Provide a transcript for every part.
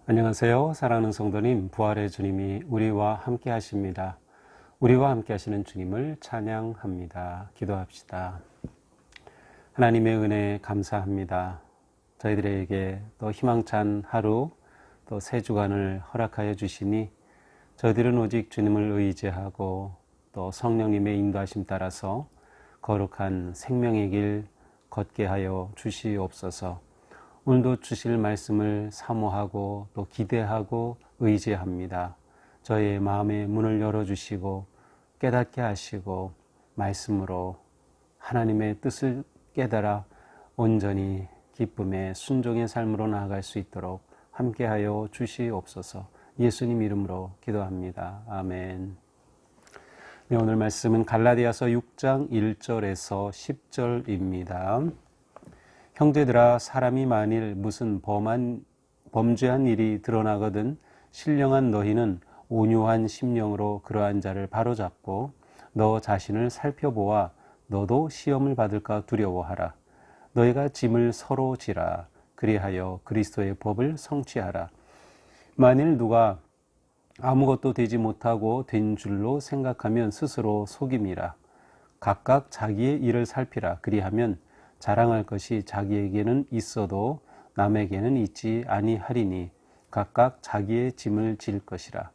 안녕하세요. 사랑하는 성도님, 부활의 주님이 우리와 함께 하십니다. 우리와 함께 하시는 주님을 찬양합니다. 기도합시다. 하나님의 은혜 감사합니다. 저희들에게 또 희망찬 하루, 또 새 주간을 허락하여 주시니 저희들은 오직 주님을 의지하고 또 성령님의 인도하심 따라서 거룩한 생명의 길 걷게 하여 주시옵소서. 오늘도 주실 말씀을 사모하고 또 기대하고 의지합니다. 저의 마음의 문을 열어주시고 깨닫게 하시고 말씀으로 하나님의 뜻을 깨달아 온전히 기쁨의 순종의 삶으로 나아갈 수 있도록 함께하여 주시옵소서. 예수님 이름으로 기도합니다. 아멘. 네, 오늘 말씀은 갈라디아서 6장 1절에서 10절입니다. 형제들아, 사람이 만일 무슨 범죄한 일이 드러나거든 신령한 너희는 온유한 심령으로 그러한 자를 바로잡고 너 자신을 살펴보아 너도 시험을 받을까 두려워하라. 너희가 짐을 서로 지라. 그리하여 그리스도의 법을 성취하라. 만일 누가 아무것도 되지 못하고 된 줄로 생각하면 스스로 속임이라. 각각 자기의 일을 살피라. 그리하면 자랑할 것이 자기에게는 있어도 남에게는 있지 아니하리니 각각 자기의 짐을 질 것이라.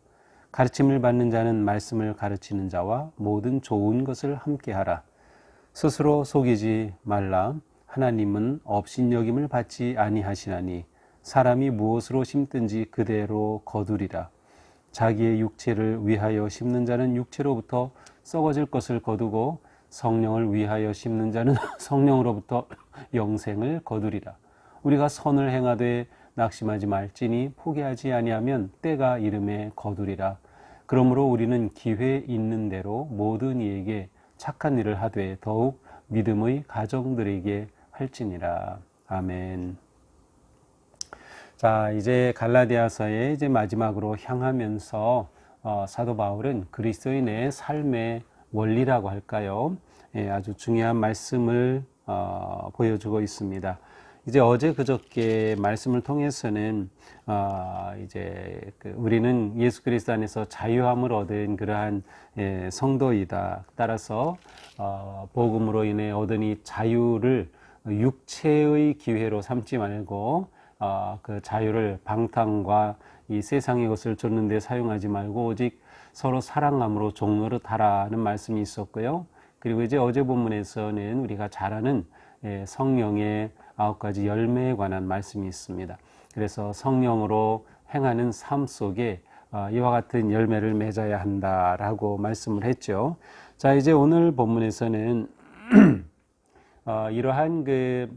가르침을 받는 자는 말씀을 가르치는 자와 모든 좋은 것을 함께하라. 스스로 속이지 말라. 하나님은 업신여김을 받지 아니하시나니 사람이 무엇으로 심든지 그대로 거두리라. 자기의 육체를 위하여 심는 자는 육체로부터 썩어질 것을 거두고 성령을 위하여 심는 자는 성령으로부터 영생을 거두리라. 우리가 선을 행하되 낙심하지 말지니 포기하지 아니하면 때가 이름에 거두리라. 그러므로 우리는 기회 있는 대로 모든 이에게 착한 일을 하되 더욱 믿음의 가정들에게 할지니라. 아멘. 자, 이제 갈라디아서의 이제 마지막으로 향하면서 사도 바울은 그리스도인의 삶의 원리라고 할까요? 예, 아주 중요한 말씀을 보여주고 있습니다. 이제 어제 그저께 말씀을 통해서는 이제 우리는 예수 그리스도 안에서 자유함을 얻은 그러한 성도이다. 따라서 복음으로 인해 얻은 이 자유를 육체의 기회로 삼지 말고 그 자유를 방탕과 이 세상의 것을 쫓는 데 사용하지 말고 오직 서로 사랑함으로 종노릇하라는 말씀이 있었고요. 그리고 이제 어제 본문에서는 우리가 잘 아는 성령의 9가지 열매에 관한 말씀이 있습니다. 그래서 성령으로 행하는 삶 속에 이와 같은 열매를 맺어야 한다라고 말씀을 했죠. 자, 이제 오늘 본문에서는 이러한 그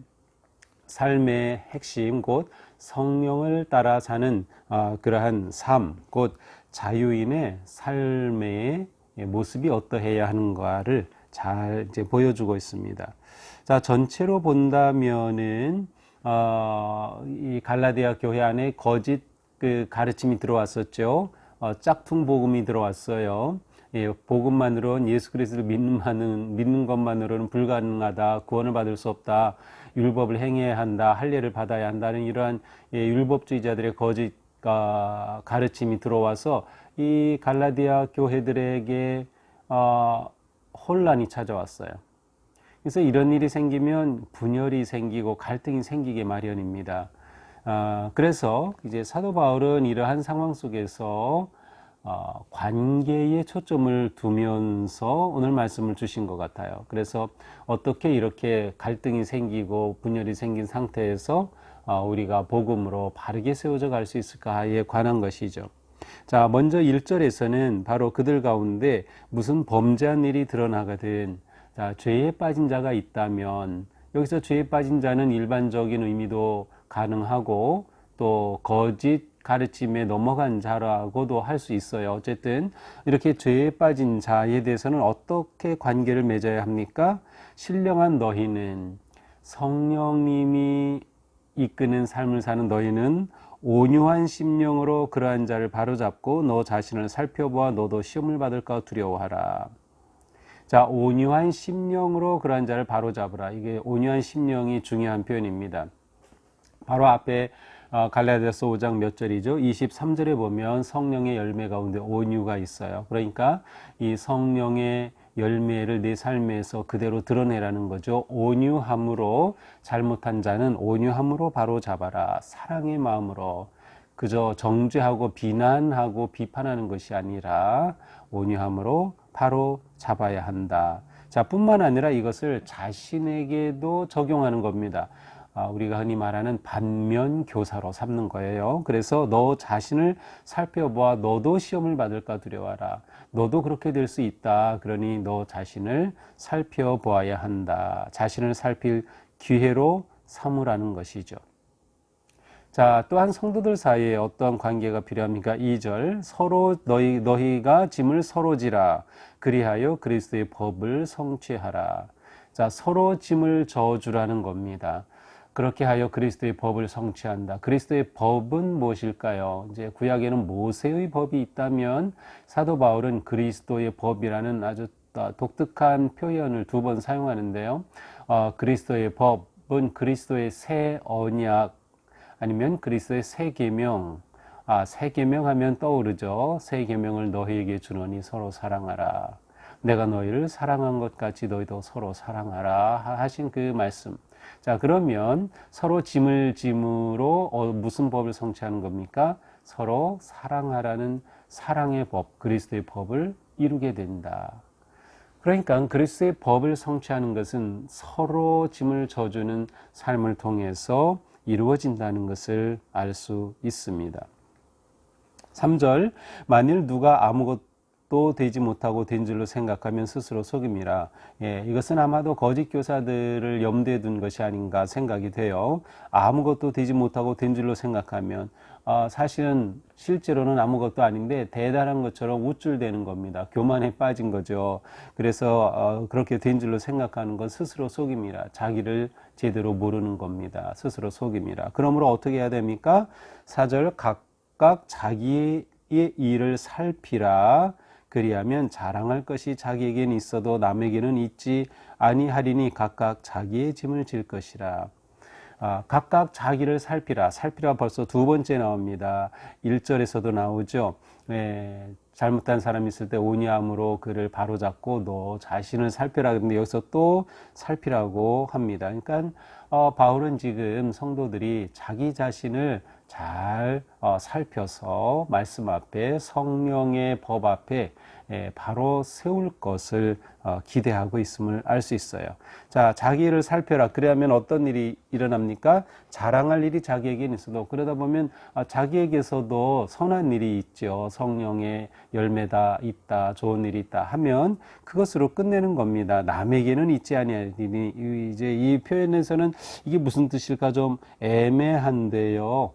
삶의 핵심 곧 성령을 따라 사는 그러한 삶 곧 자유인의 삶의 모습이 어떠해야 하는가를 잘 이제 보여주고 있습니다. 자, 전체로 본다면은 이 갈라디아 교회 안에 거짓 그 가르침이 들어왔었죠. 짝퉁 복음이 들어왔어요. 예, 복음만으로는 예수 그리스도를 믿는 것만으로는 불가능하다. 구원을 받을 수 없다. 율법을 행해야 한다. 할례를 받아야 한다는 이러한 율법주의자들의 거짓 가르침이 들어와서 이 갈라디아 교회들에게 혼란이 찾아왔어요. 그래서 이런 일이 생기면 분열이 생기고 갈등이 생기게 마련입니다. 그래서 이제 사도 바울은 이러한 상황 속에서 관계에 초점을 두면서 오늘 말씀을 주신 것 같아요. 그래서 어떻게 이렇게 갈등이 생기고 분열이 생긴 상태에서 우리가 복음으로 바르게 세워져 갈 수 있을까에 관한 것이죠. 자, 먼저 1절에서는 바로 그들 가운데 무슨 범죄한 일이 드러나거든, 자, 죄에 빠진 자가 있다면, 여기서 죄에 빠진 자는 일반적인 의미도 가능하고 또 거짓 가르침에 넘어간 자라고도 할 수 있어요. 어쨌든 이렇게 죄에 빠진 자에 대해서는 어떻게 관계를 맺어야 합니까? 신령한 너희는, 성령님이 이끄는 삶을 사는 너희는 온유한 심령으로 그러한 자를 바로잡고 너 자신을 살펴보아 너도 시험을 받을까 두려워하라. 자, 온유한 심령으로 그러한 자를 바로잡으라. 이게 온유한 심령이 중요한 표현입니다. 바로 앞에 갈라디아서 5장 몇 절이죠? 23절에 보면 성령의 열매 가운데 온유가 있어요. 그러니까 이 성령의 열매를 내 삶에서 그대로 드러내라는 거죠. 온유함으로, 잘못한 자는 온유함으로 바로 잡아라. 사랑의 마음으로. 그저 정죄하고 비난하고 비판하는 것이 아니라 온유함으로 바로 잡아야 한다. 자, 뿐만 아니라 이것을 자신에게도 적용하는 겁니다. 우리가 흔히 말하는 반면 교사로 삼는 거예요. 그래서 너 자신을 살펴보아. 너도 시험을 받을까 두려워하라. 너도 그렇게 될 수 있다. 그러니 너 자신을 살펴보아야 한다. 자신을 살필 기회로 삼으라는 것이죠. 자, 또한 성도들 사이에 어떤 관계가 필요합니까? 2절, 서로 너희가 짐을 서로 지라. 그리하여 그리스도의 법을 성취하라. 자, 서로 짐을 져주라는 겁니다. 그렇게 하여 그리스도의 법을 성취한다. 그리스도의 법은 무엇일까요? 이제 구약에는 모세의 법이 있다면 사도 바울은 그리스도의 법이라는 아주 독특한 표현을 2번 사용하는데요. 그리스도의 법은 그리스도의 새 언약, 아니면 그리스도의 새 계명. 새 계명 하면 떠오르죠. 새 계명을 너희에게 주노니 서로 사랑하라. 내가 너희를 사랑한 것 같이 너희도 서로 사랑하라 하신 그 말씀. 자, 그러면 서로 짐을 짐으로 무슨 법을 성취하는 겁니까? 서로 사랑하라는 사랑의 법, 그리스도의 법을 이루게 된다. 그러니까 그리스도의 법을 성취하는 것은 서로 짐을 져주는 삶을 통해서 이루어진다는 것을 알 수 있습니다. 3절, 만일 누가 아무것도 되지 못하고 된 줄로 생각하면 스스로 속임이라. 이것은 아마도 거짓 교사들을 염두에 둔 것이 아닌가 생각이 돼요. 아무것도 되지 못하고 된 줄로 생각하면 사실은 실제로는 아무것도 아닌데 대단한 것처럼 우쭐대는 겁니다. 교만에 빠진 거죠. 그래서 그렇게 된 줄로 생각하는 건 스스로 속임이라. 자기를 제대로 모르는 겁니다. 스스로 속임이라. 그러므로 어떻게 해야 됩니까? 4절, 각각 자기의 일을 살피라. 그리하면 자랑할 것이 자기에게는 있어도 남에게는 있지 아니하리니 각각 자기의 짐을 질 것이라. 각각 자기를 살피라. 살피라 벌써 2번째 나옵니다. 1절에서도 나오죠. 잘못한 사람이 있을 때 온유함으로 그를 바로잡고 너 자신을 살피라. 그런데 여기서 또 살피라고 합니다. 그러니까 바울은 지금 성도들이 자기 자신을 잘 살펴서 말씀 앞에, 성령의 법 앞에 바로 세울 것을 기대하고 있음을 알 수 있어요. 자, 자기를 살펴라. 그래야면 어떤 일이 일어납니까? 자랑할 일이 자기에게는 있어도, 그러다 보면 자기에게서도 선한 일이 있죠. 성령의 열매다 있다, 좋은 일이 있다 하면 그것으로 끝내는 겁니다. 남에게는 있지 아니하리니. 이제 이 표현에서는 이게 무슨 뜻일까 좀 애매한데요.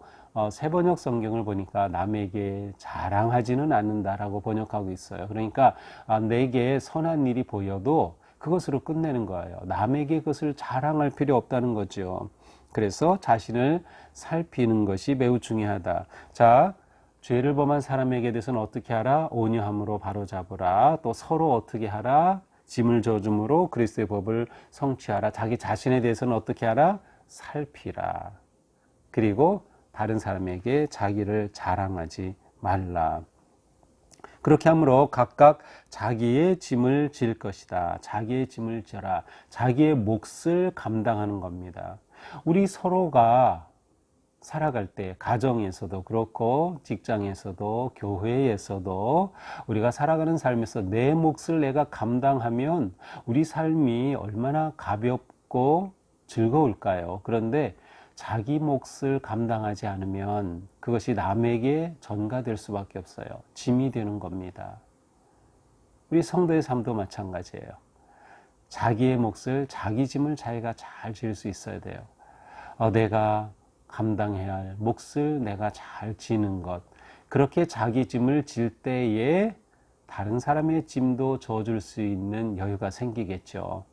새 번역 성경을 보니까 남에게 자랑하지는 않는다라고 번역하고 있어요. 그러니까 내게 선한 일이 보여도 그것으로 끝내는 거예요. 남에게 그것을 자랑할 필요 없다는 거죠. 그래서 자신을 살피는 것이 매우 중요하다. 자, 죄를 범한 사람에게 대해서는 어떻게 하라? 온유함으로 바로잡으라. 또 서로 어떻게 하라? 짐을 져줌으로 그리스도의 법을 성취하라. 자기 자신에 대해서는 어떻게 하라? 살피라. 그리고 다른 사람에게 자기를 자랑하지 말라. 그렇게 함으로 각각 자기의 짐을 질 것이다. 자기의 짐을 져라. 자기의 몫을 감당하는 겁니다. 우리 서로가 살아갈 때 가정에서도 그렇고 직장에서도 교회에서도 우리가 살아가는 삶에서 내 몫을 내가 감당하면 우리 삶이 얼마나 가볍고 즐거울까요? 그런데 자기 몫을 감당하지 않으면 그것이 남에게 전가될 수밖에 없어요. 짐이 되는 겁니다. 우리 성도의 삶도 마찬가지예요. 자기의 몫을, 자기 짐을 자기가 잘 질 수 있어야 돼요. 내가 감당해야 할 몫을 내가 잘 지는 것. 그렇게 자기 짐을 질 때에 다른 사람의 짐도 져줄 수 있는 여유가 생기겠죠.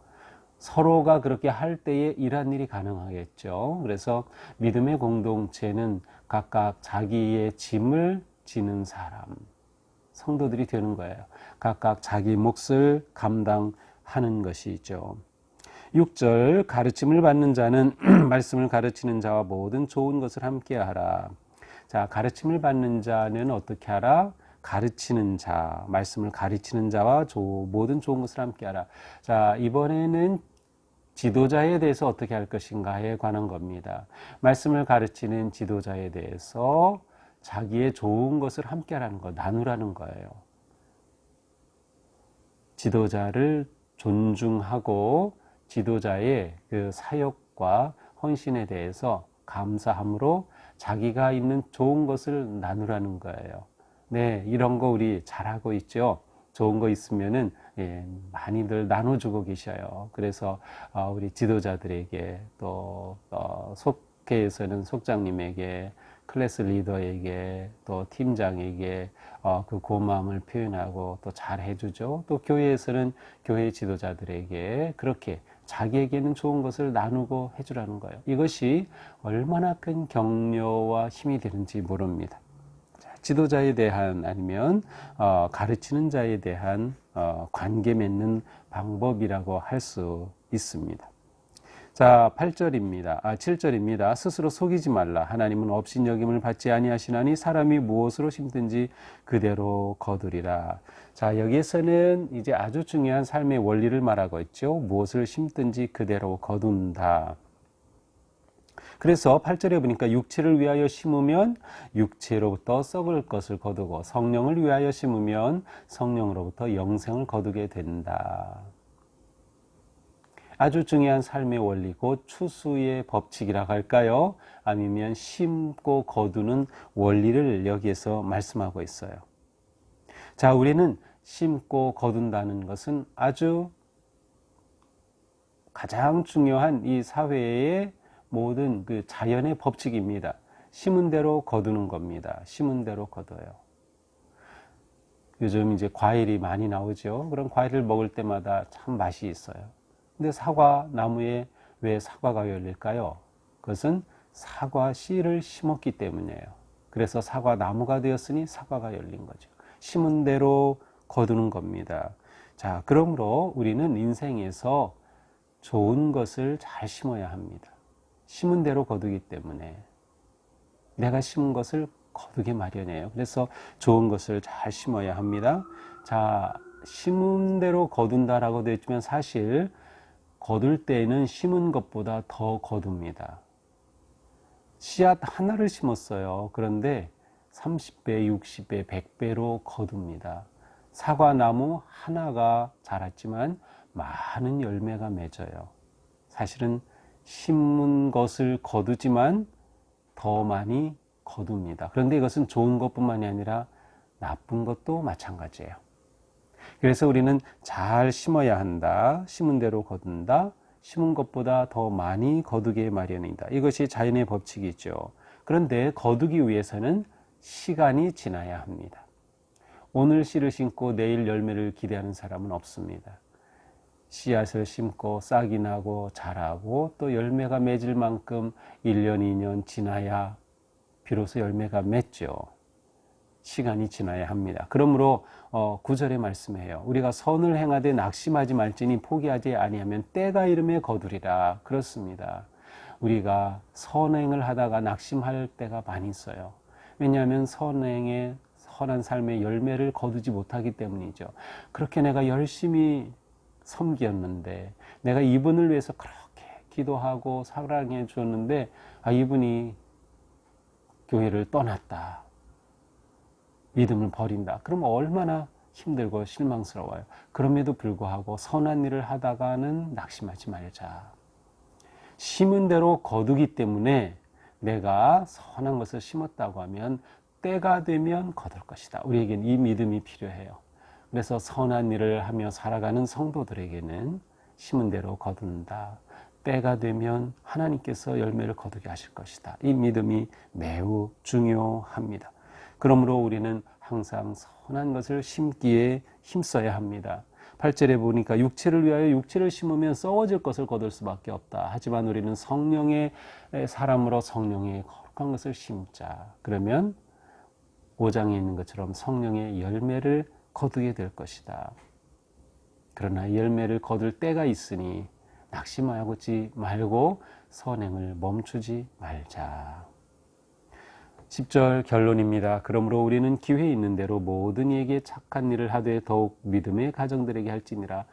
서로가 그렇게 할 때에 이러한 일이 가능하겠죠. 그래서 믿음의 공동체는 각각 자기의 짐을 지는 사람, 성도들이 되는 거예요. 각각 자기 몫을 감당하는 것이죠. 6절 가르침을 받는 자는 말씀을 가르치는 자와 모든 좋은 것을 함께 하라. 자, 가르침을 받는 자는 어떻게 하라? 가르치는 자, 말씀을 가르치는 자와 모든 좋은 것을 함께 하라. 자, 이번에는 지도자에 대해서 어떻게 할 것인가에 관한 겁니다. 말씀을 가르치는 지도자에 대해서 자기의 좋은 것을 함께 하라는 거, 나누라는 거예요. 지도자를 존중하고 지도자의 그 사역과 헌신에 대해서 감사함으로 자기가 있는 좋은 것을 나누라는 거예요. 네, 이런 거 우리 잘하고 있죠. 좋은 거 있으면은 많이들 나눠주고 계셔요. 그래서 우리 지도자들에게 또 속회에서는 속장님에게, 클래스 리더에게, 또 팀장에게 그 고마움을 표현하고 또 잘 해주죠. 또 교회에서는 교회 지도자들에게 그렇게 자기에게는 좋은 것을 나누고 해주라는 거예요. 이것이 얼마나 큰 격려와 힘이 되는지 모릅니다. 지도자에 대한 아니면 가르치는 자에 대한 관계 맺는 방법이라고 할 수 있습니다. 자, 7절입니다. 스스로 속이지 말라. 하나님은 업신여김을 받지 아니하시나니 사람이 무엇으로 심든지 그대로 거두리라. 자, 여기에서는 이제 아주 중요한 삶의 원리를 말하고 있죠. 무엇을 심든지 그대로 거둔다. 그래서 8절에 보니까 육체를 위하여 심으면 육체로부터 썩을 것을 거두고 성령을 위하여 심으면 성령으로부터 영생을 거두게 된다. 아주 중요한 삶의 원리고 추수의 법칙이라고 할까요? 아니면 심고 거두는 원리를 여기에서 말씀하고 있어요. 자, 우리는 심고 거둔다는 것은 아주 가장 중요한 이 사회의 모든 그 자연의 법칙입니다. 심은 대로 거두는 겁니다. 심은 대로 거둬요. 요즘 이제 과일이 많이 나오죠. 그런 과일을 먹을 때마다 참 맛이 있어요. 근데 사과 나무에 왜 사과가 열릴까요? 그것은 사과 씨를 심었기 때문이에요. 그래서 사과 나무가 되었으니 사과가 열린 거죠. 심은 대로 거두는 겁니다. 자, 그러므로 우리는 인생에서 좋은 것을 잘 심어야 합니다. 심은 대로 거두기 때문에 내가 심은 것을 거두기 마련이에요. 그래서 좋은 것을 잘 심어야 합니다. 자, 심은 대로 거둔다라고 되어 있지만 사실 거둘 때에는 심은 것보다 더 거둡니다. 씨앗 하나를 심었어요. 그런데 30배, 60배, 100배로 거둡니다. 사과나무 하나가 자랐지만 많은 열매가 맺어요. 사실은 심은 것을 거두지만 더 많이 거둡니다. 그런데 이것은 좋은 것뿐만이 아니라 나쁜 것도 마찬가지예요. 그래서 우리는 잘 심어야 한다. 심은 대로 거둔다. 심은 것보다 더 많이 거두게 마련이다. 이것이 자연의 법칙이죠. 그런데 거두기 위해서는 시간이 지나야 합니다. 오늘 씨를 심고 내일 열매를 기대하는 사람은 없습니다. 씨앗을 심고 싹이 나고 자라고 또 열매가 맺을 만큼 1년, 2년 지나야 비로소 열매가 맺죠. 시간이 지나야 합니다. 그러므로 9절에 말씀해요. 우리가 선을 행하되 낙심하지 말지니 포기하지 아니하면 때가 이름에 거두리라. 그렇습니다. 우리가 선행을 하다가 낙심할 때가 많이 있어요. 왜냐하면 선행의 선한 삶의 열매를 거두지 못하기 때문이죠. 그렇게 내가 열심히 섬기었는데 내가 이분을 위해서 그렇게 기도하고 사랑해 주었는데 이분이 교회를 떠났다. 믿음을 버린다. 그럼 얼마나 힘들고 실망스러워요. 그럼에도 불구하고 선한 일을 하다가는 낙심하지 말자. 심은 대로 거두기 때문에 내가 선한 것을 심었다고 하면 때가 되면 거둘 것이다. 우리에겐 이 믿음이 필요해요. 그래서 선한 일을 하며 살아가는 성도들에게는 심은 대로 거둔다. 때가 되면 하나님께서 열매를 거두게 하실 것이다. 이 믿음이 매우 중요합니다. 그러므로 우리는 항상 선한 것을 심기에 힘써야 합니다. 8절에 보니까 육체를 위하여 육체를 심으면 썩어질 것을 거둘 수밖에 없다. 하지만 우리는 성령의 사람으로 성령의 거룩한 것을 심자. 그러면 5장에 있는 것처럼 성령의 열매를 거두게 될 것이다. 그러나 열매를 거둘 때가 있으니 낙심하지 말고 선행을 멈추지 말자. 10절 결론입니다. 그러므로 우리는 기회 있는 대로 모든 이에게 착한 일을 하되 더욱 믿음의 가정들에게 할지니라.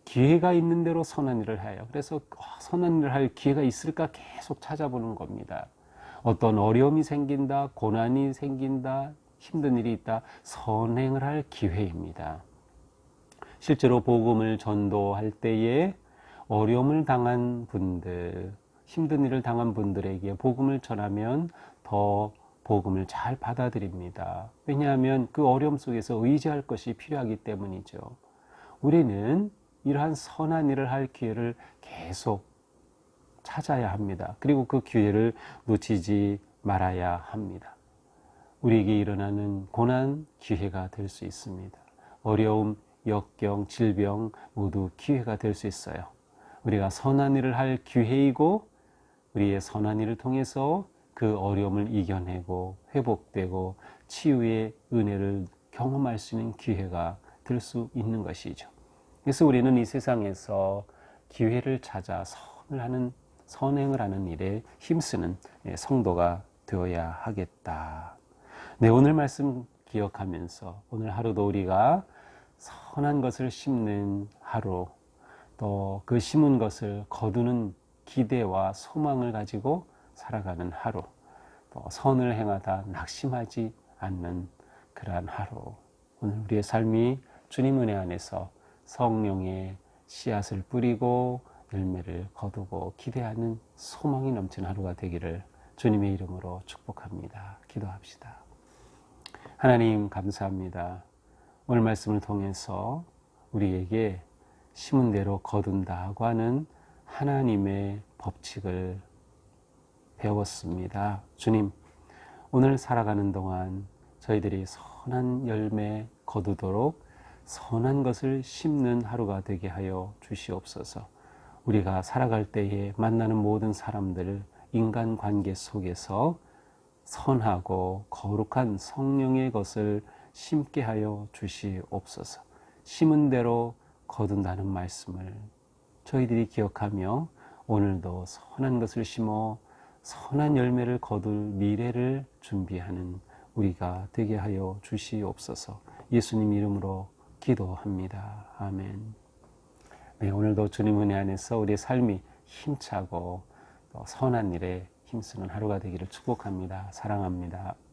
기회가 있는 대로 선한 일을 하여. 그래서 선한 일을 할 기회가 있을까 계속 찾아보는 겁니다. 어떤 어려움이 생긴다, 고난이 생긴다, 힘든 일이 있다, 선행을 할 기회입니다. 실제로 복음을 전도할 때에 어려움을 당한 분들, 힘든 일을 당한 분들에게 복음을 전하면 더 복음을 잘 받아들입니다. 왜냐하면 그 어려움 속에서 의지할 것이 필요하기 때문이죠. 우리는 이러한 선한 일을 할 기회를 계속 찾아야 합니다. 그리고 그 기회를 놓치지 말아야 합니다. 우리에게 일어나는 고난 기회가 될 수 있습니다. 어려움, 역경, 질병 모두 기회가 될 수 있어요. 우리가 선한 일을 할 기회이고 우리의 선한 일을 통해서 그 어려움을 이겨내고 회복되고 치유의 은혜를 경험할 수 있는 기회가 될 수 있는 것이죠. 그래서 우리는 이 세상에서 기회를 찾아 선행을 하는 일에 힘쓰는 성도가 되어야 하겠다. 네, 오늘 말씀 기억하면서 오늘 하루도 우리가 선한 것을 심는 하루, 또 그 심은 것을 거두는 기대와 소망을 가지고 살아가는 하루, 또 선을 행하다 낙심하지 않는 그러한 하루. 오늘 우리의 삶이 주님 은혜 안에서 성령의 씨앗을 뿌리고 열매를 거두고 기대하는 소망이 넘치는 하루가 되기를 주님의 이름으로 축복합니다. 기도합시다. 하나님 감사합니다. 오늘 말씀을 통해서 우리에게 심은 대로 거둔다고 하는 하나님의 법칙을 배웠습니다. 주님, 오늘 살아가는 동안 저희들이 선한 열매 거두도록 선한 것을 심는 하루가 되게 하여 주시옵소서. 우리가 살아갈 때에 만나는 모든 사람들, 인간관계 속에서 선하고 거룩한 성령의 것을 심게 하여 주시옵소서. 심은 대로 거둔다는 말씀을 저희들이 기억하며 오늘도 선한 것을 심어 선한 열매를 거둘 미래를 준비하는 우리가 되게 하여 주시옵소서. 예수님 이름으로 기도합니다. 아멘. 네, 오늘도 주님 은혜 안에서 우리의 삶이 힘차고 또 선한 일에 힘쓰는 하루가 되기를 축복합니다. 사랑합니다.